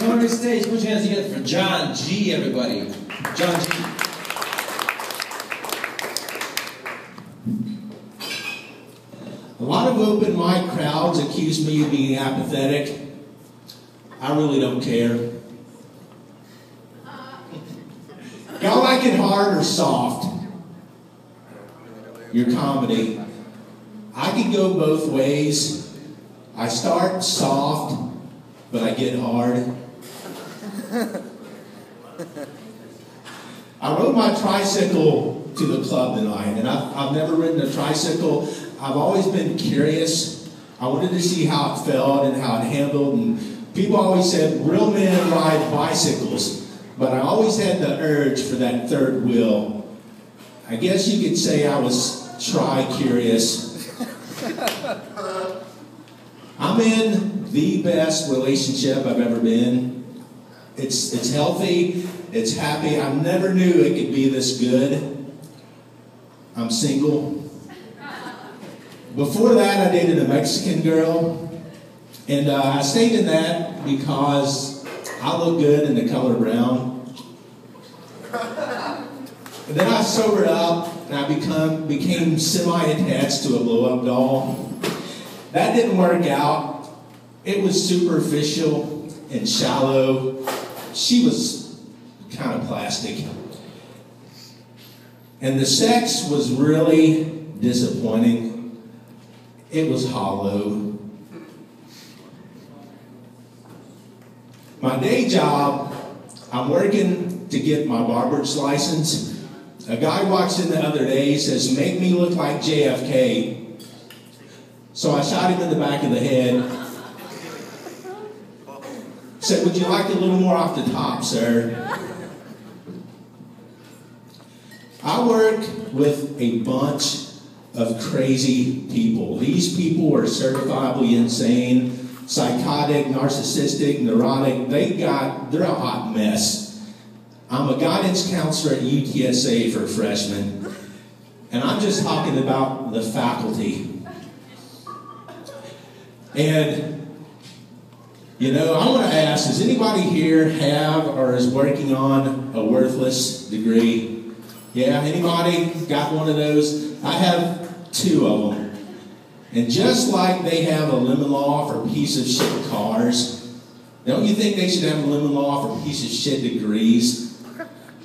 come on to the stage. Put your hands together for John G, everybody. John G. A lot of open mic crowds accuse me of being apathetic. I really don't care. Y'all like it hard or soft? Your comedy. I can go both ways. I start soft, but I get hard. I rode my tricycle to the club tonight, and I've never ridden a tricycle. I've always been curious. I wanted to see how it felt and how it handled, and people always said real men ride bicycles, but I always had the urge for that third wheel. I guess you could say I was tri-curious. I'm in the best relationship I've ever been. It's healthy, it's happy. I never knew it could be this good. I'm single. Before that, I dated a Mexican girl, and I stayed in that because I look good in the color brown. And then I sobered up, and I became semi-attached to a blow-up doll. That didn't work out. It was superficial and shallow. She was kind of plastic. And the sex was really disappointing. It was hollow. My day job, I'm working to get my barber's license. A guy walks in the other day, says, "Make me look like JFK." So I shot him in the back of the head. Said, "Would you like a little more off the top, sir?" I work with a bunch of crazy people. These people are certifiably insane, psychotic, narcissistic, neurotic. They're a hot mess. I'm a guidance counselor at UTSA for freshmen, and I'm just talking about the faculty. And, you know, I want to ask, does anybody here have or is working on a worthless degree? Yeah, anybody got one of those? I have 2 of them. And just like they have a lemon law for piece of shit cars, don't you think they should have a lemon law for piece of shit degrees?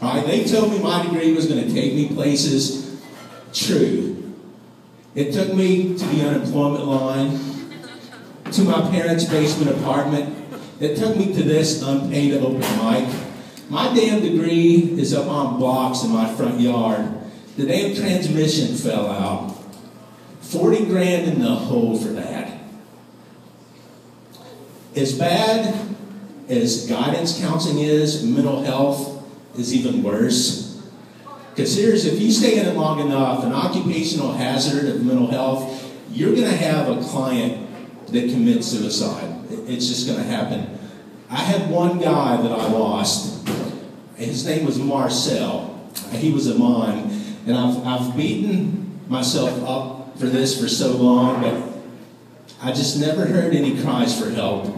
All right, they told me my degree was going to take me places. True. It took me to the unemployment line, to my parents' basement apartment. It took me to this unpaid open mic. My damn degree is up on blocks in my front yard. The damn transmission fell out. 40 grand in the hole for that. As bad as guidance counseling is, mental health is even worse. Because if you stay in it long enough, an occupational hazard of mental health, you're going to have a client that commits suicide. It's just going to happen. I had one guy that I lost. His name was Marcel. He was a mime. And I've beaten myself up for this for so long, but I just never heard any cries for help.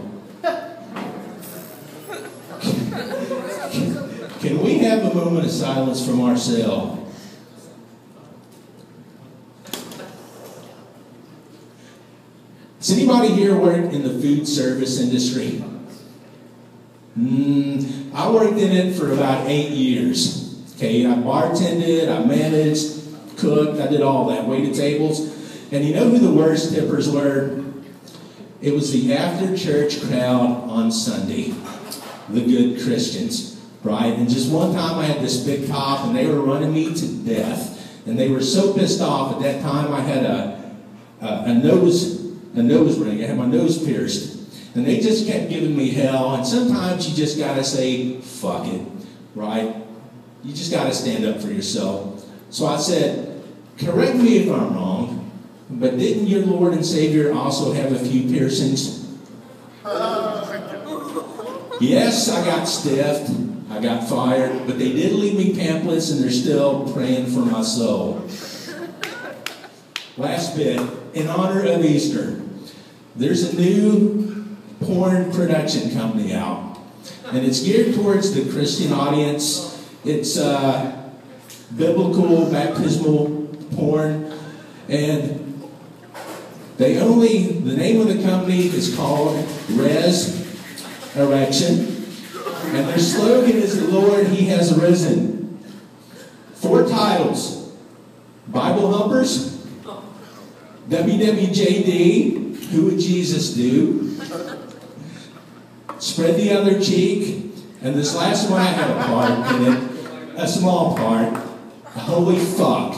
Can we have a moment of silence for Marcel? Does anybody here work in the food service industry? I worked in it for about 8 years. Okay, I bartended, I managed, cooked, I did all that, waited tables. And you know who the worst tippers were? It was the after-church crowd on Sunday. The good Christians, right? And just one time I had this big top and they were running me to death. And they were so pissed off. At that time I had a nose ring. I had my nose pierced. And they just kept giving me hell. And sometimes you just got to say, fuck it, right? You just got to stand up for yourself. So I said, correct me if I'm wrong, but didn't your Lord and Savior also have a few piercings? Yes, I got stiffed, I got fired, but they did leave me pamphlets and they're still praying for my soul. Last bit, in honor of Easter, there's a new porn production company out. and it's geared towards the Christian audience. It's biblical baptismal porn, and the name of the company is called Resurrection, and their slogan is "The Lord, He has risen." 4 titles: Bible Humpers, WWJD, Who Would Jesus Do? Spread the Other Cheek, and this last one I had a part in it, a small part. Holy fuck.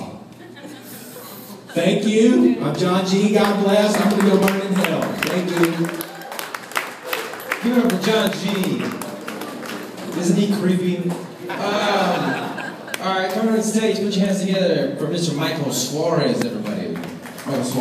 Thank you. I'm John G. God bless. I'm going to go burn in hell. Thank you. Give it up for John G. Isn't he creepy? All right, come on the stage. Put your hands together for Mr. Michael Suarez, everybody. Michael Suarez.